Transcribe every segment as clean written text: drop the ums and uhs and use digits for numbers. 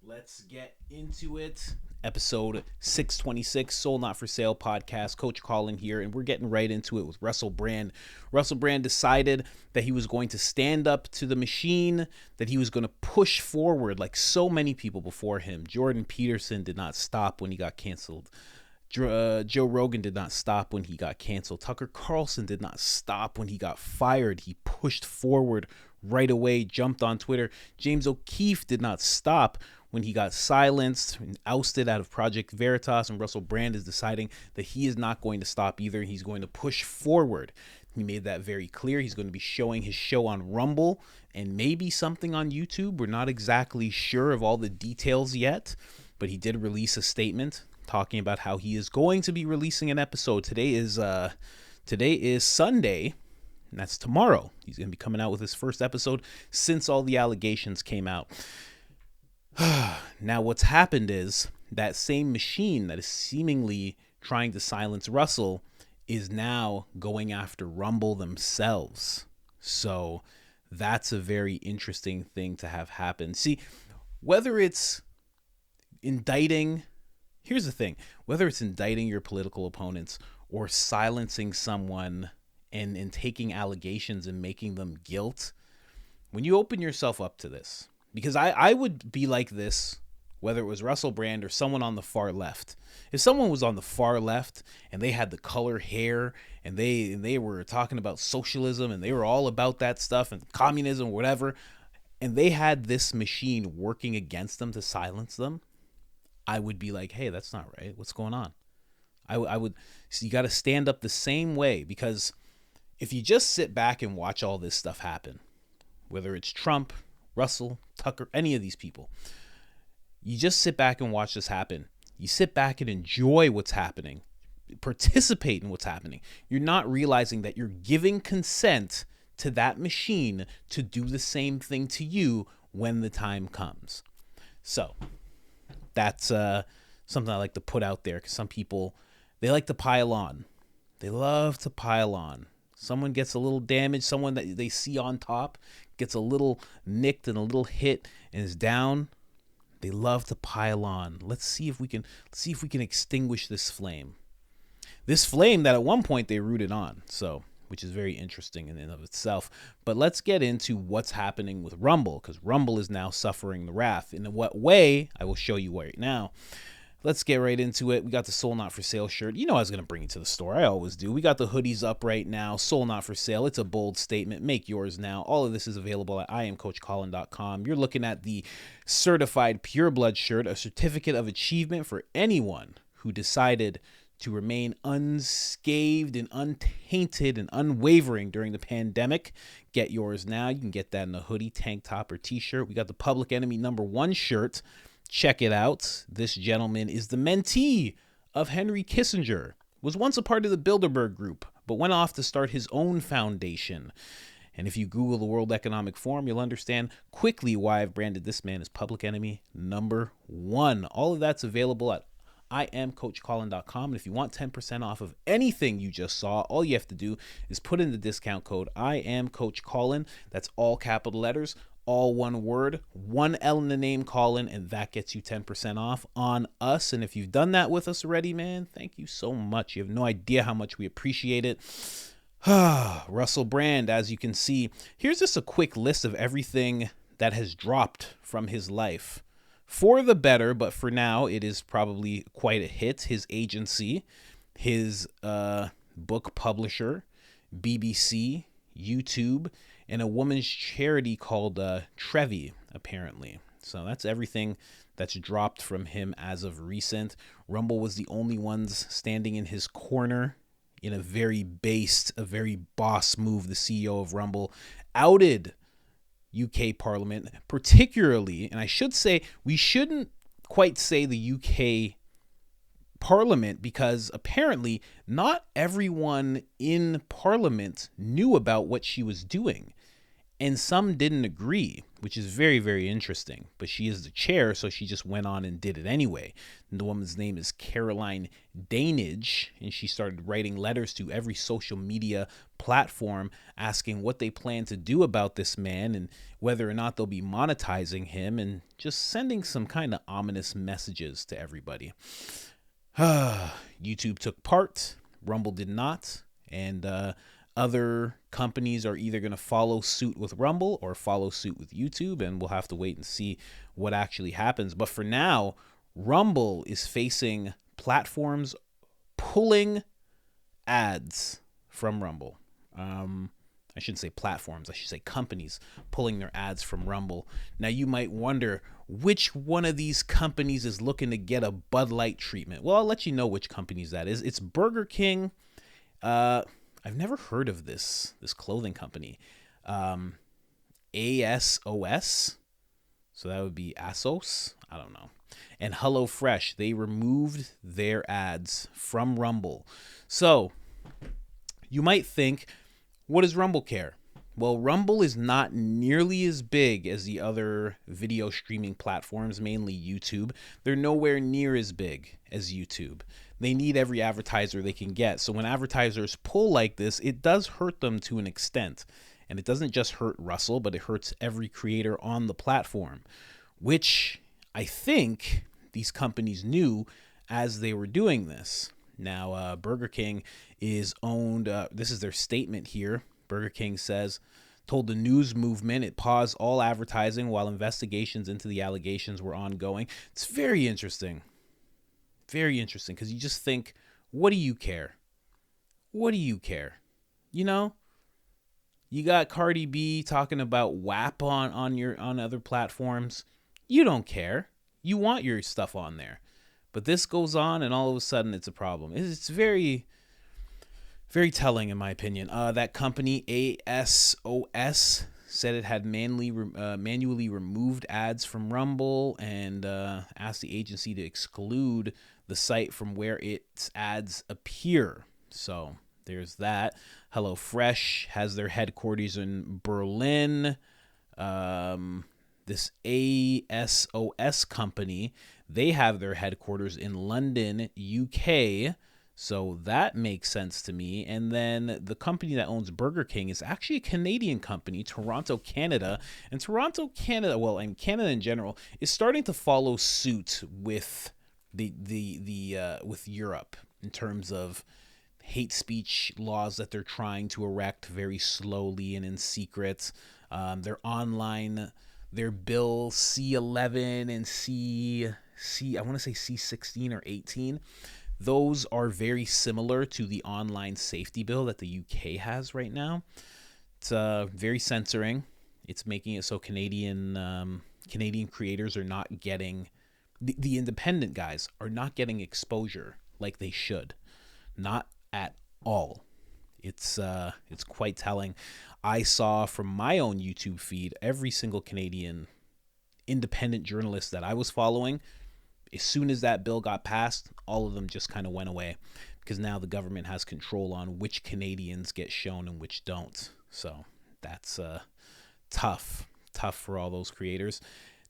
Let's get into it. Episode 626, Soul Not For Sale podcast. Coach Colin here, and we're getting right into it with Russell Brand. Russell Brand decided that he was going to stand up to the machine, that he was going to push forward like so many people before him. Jordan Peterson did not stop when he got canceled. Joe Rogan did not stop when he got canceled. Tucker Carlson did not stop when he got fired. He pushed forward right away, jumped on Twitter. James O'Keefe did not stop when he got silenced and ousted out of Project Veritas, and Russell Brand is deciding that he is not going to stop either. He's going to push forward. He made that very clear. He's going to be showing his show on Rumble and maybe something on YouTube. We're not exactly sure of all the details yet, but he did release a statement talking about how he is going to be releasing an episode. Today is Sunday, and that's tomorrow. He's going to be coming out with his first episode since all the allegations came out. Now, what's happened is that same machine that is seemingly trying to silence Russell is now going after Rumble themselves. So that's a very interesting thing to have happen. See, whether it's indicting, here's the thing, whether it's indicting your political opponents or silencing someone and taking allegations and making them guilt, when you open yourself up to this, because I would be like this, whether it was Russell Brand or someone on the far left. If someone was on the far left and they had the color hair and they were talking about socialism and they were all about that stuff and communism or whatever, and they had this machine working against them to silence them, I would be like, hey, that's not right. What's going on? I would, so you got to stand up the same way, because if you just sit back and watch all this stuff happen, whether it's Trump, Russell, Tucker, any of these people, you just sit back and watch this happen. You sit back and enjoy what's happening, participate in what's happening. You're not realizing that you're giving consent to that machine to do the same thing to you when the time comes. So that's something I like to put out there, because some people, they like to pile on. They love to pile on. Someone gets a little damage, someone that they see on top gets a little nicked and a little hit and is down. They love to pile on. Let's see if we can extinguish this flame. This flame that at one point they rooted on, so, which is very interesting in and of itself. But let's get into what's happening with Rumble, because Rumble is now suffering the wrath. In what way? I will show you right now. Let's get right into it. We got the Soul Not For Sale shirt. You know I was going to bring you to the store. I always do. We got the hoodies up right now. Soul Not For Sale. It's a bold statement. Make yours now. All of this is available at IamCoachColin.com. You're looking at the certified pureblood shirt, a certificate of achievement for anyone who decided to remain unscathed and untainted and unwavering during the pandemic. Get yours now. You can get that in a hoodie, tank top, or t-shirt. We got the Public Enemy #1 shirt. Check it out. This gentleman is the mentee of Henry Kissinger, was once a part of the Bilderberg Group, but went off to start his own foundation. And if you Google the World Economic Forum, you'll understand quickly why I've branded this man as Public Enemy #1. All of that's available at IamCoachColin.com. And if you want 10% off of anything you just saw, all you have to do is put in the discount code IamCoachColin. That's all capital letters, all one word, one L in the name, Colin, and that gets you 10% off on us. And if you've done that with us already, man, thank you so much. You have no idea how much we appreciate it. Russell Brand, as you can see, here's just a quick list of everything that has dropped from his life. For the better, but for now, it is probably quite a hit. His agency, his book publisher, BBC, YouTube, and a woman's charity called Trevi, apparently. So that's everything that's dropped from him as of recent. Rumble was the only ones standing in his corner in a very boss move. The CEO of Rumble outed UK Parliament, particularly, and I should say, we shouldn't quite say the UK Parliament, because apparently not everyone in Parliament knew about what she was doing. And some didn't agree, which is very, very interesting. But she is the chair, so she just went on and did it anyway. And the woman's name is Caroline Danage, and she started writing letters to every social media platform asking what they plan to do about this man and whether or not they'll be monetizing him, and just sending some kind of ominous messages to everybody. YouTube took part, Rumble did not, and other companies are either going to follow suit with Rumble or follow suit with YouTube, and we'll have to wait and see what actually happens. But for now, Rumble is facing platforms pulling ads from Rumble. I shouldn't say platforms, I should say companies pulling their ads from Rumble. Now you might wonder which one of these companies is looking to get a Bud Light treatment. Well, I'll let you know which companies that is. It's Burger King. I've never heard of this clothing company. ASOS. So that would be ASOS. I don't know. And HelloFresh. They removed their ads from Rumble. So you might think, what does Rumble care? Well, Rumble is not nearly as big as the other video streaming platforms, mainly YouTube. They're nowhere near as big as YouTube. They need every advertiser they can get. So when advertisers pull like this, it does hurt them to an extent. And it doesn't just hurt Russell, but it hurts every creator on the platform, which I think these companies knew as they were doing this. Now, Burger King is owned, this is their statement here. Burger King told the news movement it paused all advertising while investigations into the allegations were ongoing. It's very interesting. Very interesting, because you just think, what do you care? What do you care? You know? You got Cardi B talking about WAP on other platforms. You don't care. You want your stuff on there. But this goes on, and all of a sudden it's a problem. It's very, very telling, in my opinion. That company, ASOS, said it had manually removed ads from Rumble and asked the agency to exclude the site from where its ads appear. So there's that. HelloFresh has their headquarters in Berlin. This ASOS company, they have their headquarters in London, UK. So that makes sense to me. And then the company that owns Burger King is actually a Canadian company, Toronto, Canada. And Toronto, Canada, well, and Canada in general, is starting to follow suit with with Europe in terms of hate speech laws that they're trying to erect very slowly and in secret. Their bill C11 and I want to say C16 or 18. Those are very similar to the online safety bill that the UK has right now. It's very censoring. It's making it so Canadian creators are not getting, the independent guys are not getting exposure like they should. Not at all. It's quite telling. I saw from my own YouTube feed every single Canadian independent journalist that I was following. As soon as that bill got passed, all of them just kind of went away, because now the government has control on which Canadians get shown and which don't. So that's tough for all those creators.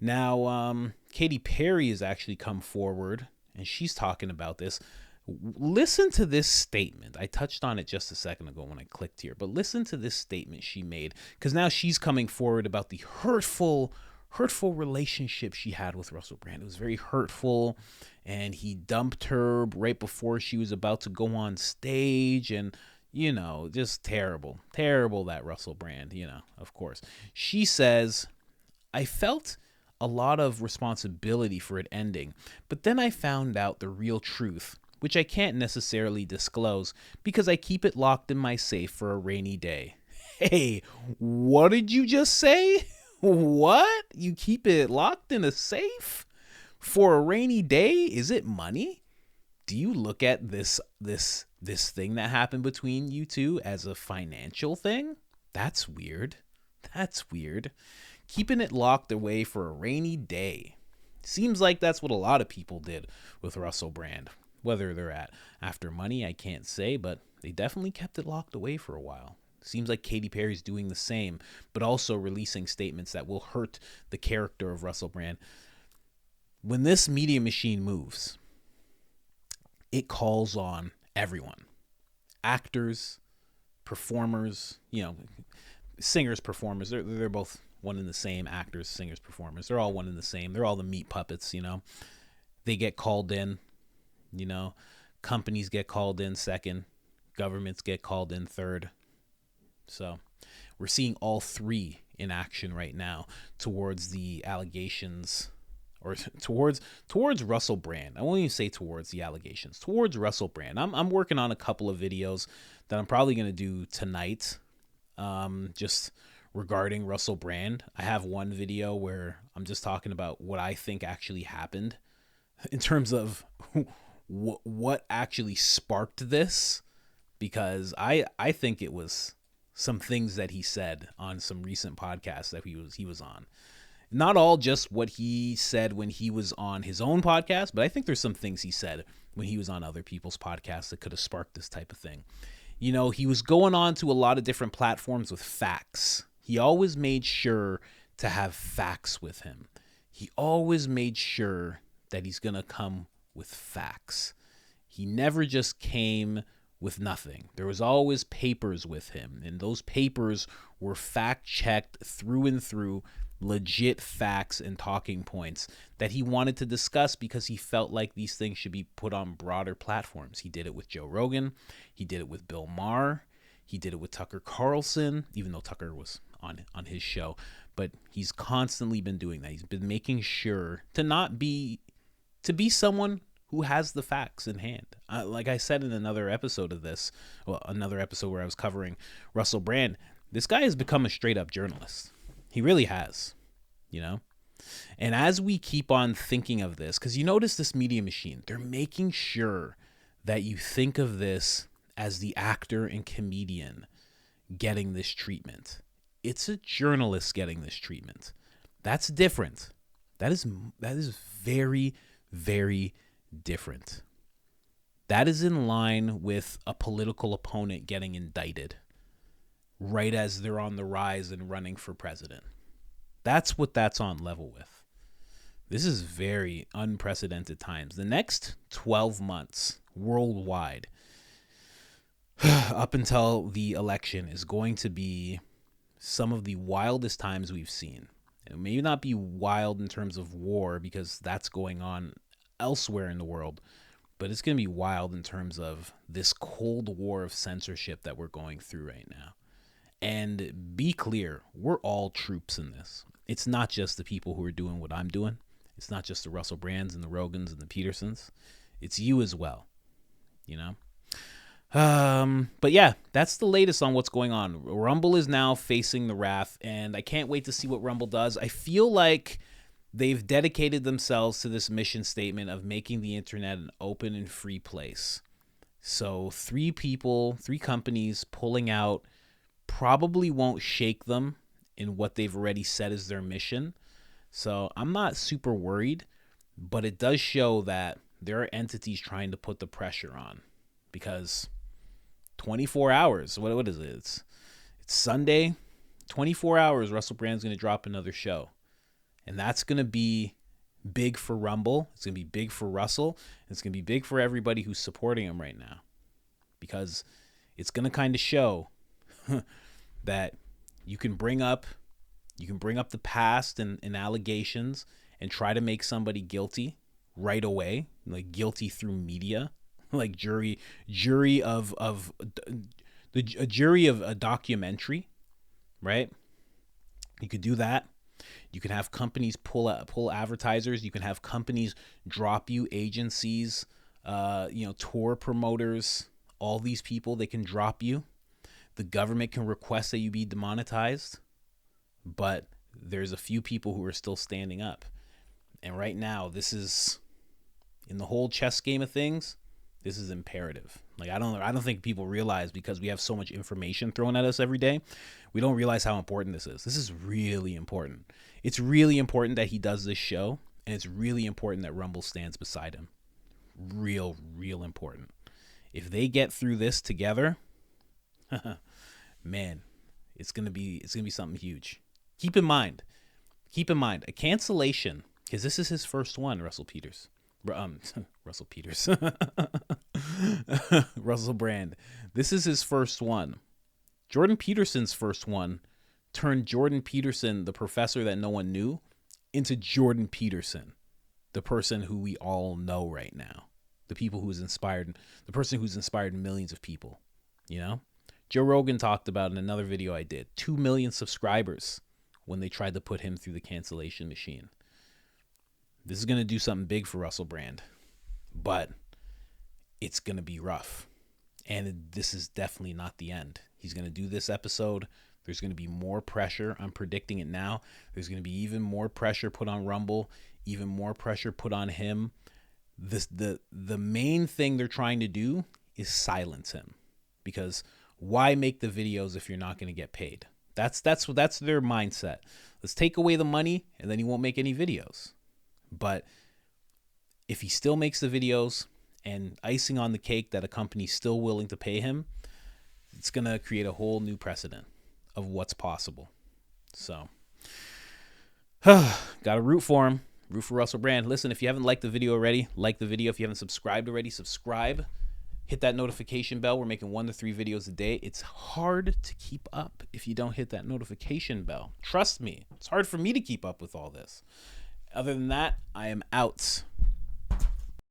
Now, Katy Perry has actually come forward, and she's talking about this. Listen to this statement. I touched on it just a second ago when I clicked here, but listen to this statement she made, because now she's coming forward about the hurtful relationship she had with Russell Brand. It was very hurtful, and he dumped her right before she was about to go on stage, and just terrible that Russell Brand, of course. She says, I felt a lot of responsibility for it ending, but then I found out the real truth, which I can't necessarily disclose because I keep it locked in my safe for a rainy day. Hey, what did you just say? What? You keep it locked in a safe for a rainy day? Is it money? Do you look at this thing that happened between you two as a financial thing? That's weird. Keeping it locked away for a rainy day. Seems like that's what a lot of people did with Russell Brand. Whether they're after money, I can't say, but they definitely kept it locked away for a while. Seems like Katy Perry's doing the same, but also releasing statements that will hurt the character of Russell Brand. When this media machine moves, it calls on everyone. Actors, performers, singers, performers. They're both one and the same. Actors, singers, performers. They're all one and the same. They're all the meat puppets, They get called in, Companies get called in second. Governments get called in third. So we're seeing all three in action right now towards the allegations, or towards Russell Brand. I won't even say towards the allegations, towards Russell Brand. I'm working on a couple of videos that I'm probably going to do tonight, just regarding Russell Brand. I have one video where I'm just talking about what I think actually happened in terms of what actually sparked this, because I think it was some things that he said on some recent podcasts that he was on. Not all just what he said when he was on his own podcast, but I think there's some things he said when he was on other people's podcasts that could have sparked this type of thing. He was going on to a lot of different platforms with facts. He always made sure to have facts with him. He always made sure that he's going to come with facts. He never just came with nothing. There was always papers with him, and those papers were fact-checked through and through, legit facts and talking points that he wanted to discuss because he felt like these things should be put on broader platforms. He did it with Joe Rogan. He did it with Bill Maher. He did it with Tucker Carlson, even though Tucker was on his show. But he's constantly been doing that. He's been making sure to be someone who has the facts in hand. Like I said in another episode of this, another episode where I was covering Russell Brand, this guy has become a straight up journalist. He really has, And as we keep on thinking of this, because you notice this media machine, they're making sure that you think of this as the actor and comedian getting this treatment. It's a journalist getting this treatment. That's different. That is very, very different. That is in line with a political opponent getting indicted right as they're on the rise and running for president. That's what that's on level with. This is very unprecedented times. The next 12 months worldwide, up until the election, is going to be some of the wildest times we've seen. It may not be wild in terms of war, because that's going on elsewhere in the world, but it's going to be wild in terms of this cold war of censorship that we're going through right now. And be clear, we're all troops in this. It's not just the people who are doing what I'm doing. It's not just the Russell Brands and the Rogans and the Petersons. It's you as well, But yeah, that's the latest on what's going on. Rumble is now facing the wrath, and I can't wait to see what Rumble does. I feel like they've dedicated themselves to this mission statement of making the internet an open and free place. So 3 companies pulling out probably won't shake them in what they've already said is their mission. So I'm not super worried, but it does show that there are entities trying to put the pressure on, because 24 hours, what is it? It's Sunday, 24 hours, Russell Brand's going to drop another show. And that's going to be big for Rumble. It's going to be big for Russell. It's going to be big for everybody who's supporting him right now, because it's going to kind of show that you can bring up the past and allegations and try to make somebody guilty right away, like guilty through media, like a jury of a documentary, right? You could do that. You can have companies pull advertisers. You can have companies drop you, agencies, tour promoters, all these people, they can drop you. The government can request that you be demonetized, but there's a few people who are still standing up. And right now, this is, in the whole chess game of things, this is imperative. Like, I don't think people realize, because we have so much information thrown at us every day, we don't realize how important this is. This is really important. It's really important that he does this show, and it's really important that Rumble stands beside him. Real important. If they get through this together, man, it's gonna be something huge. Keep in mind, a cancellation, because this is his first one, Russell Peters. Russell Peters. Russell Brand. This is his first one. Jordan Peterson's first one turned Jordan Peterson, the professor that no one knew, into Jordan Peterson, the person who we all know right now. The person who's inspired millions of people, you know? Joe Rogan talked about in another video I did, 2 million subscribers when they tried to put him through the cancellation machine. This is going to do something big for Russell Brand, but it's going to be rough. And this is definitely not the end. He's going to do this episode. There's going to be more pressure. I'm predicting it now. There's going to be even more pressure put on Rumble, even more pressure put on him. The main thing they're trying to do is silence him, because why make the videos if you're not going to get paid? That's their mindset. Let's take away the money and then he won't make any videos. But if he still makes the videos and icing on the cake that a company's still willing to pay him, it's going to create a whole new precedent of what's possible. So, got to root for him. Root for Russell Brand. Listen, if you haven't liked the video already, like the video. If you haven't subscribed already, subscribe. Hit that notification bell. We're making 1 to 3 videos a day. It's hard to keep up if you don't hit that notification bell. Trust me, it's hard for me to keep up with all this. Other than that, I am out.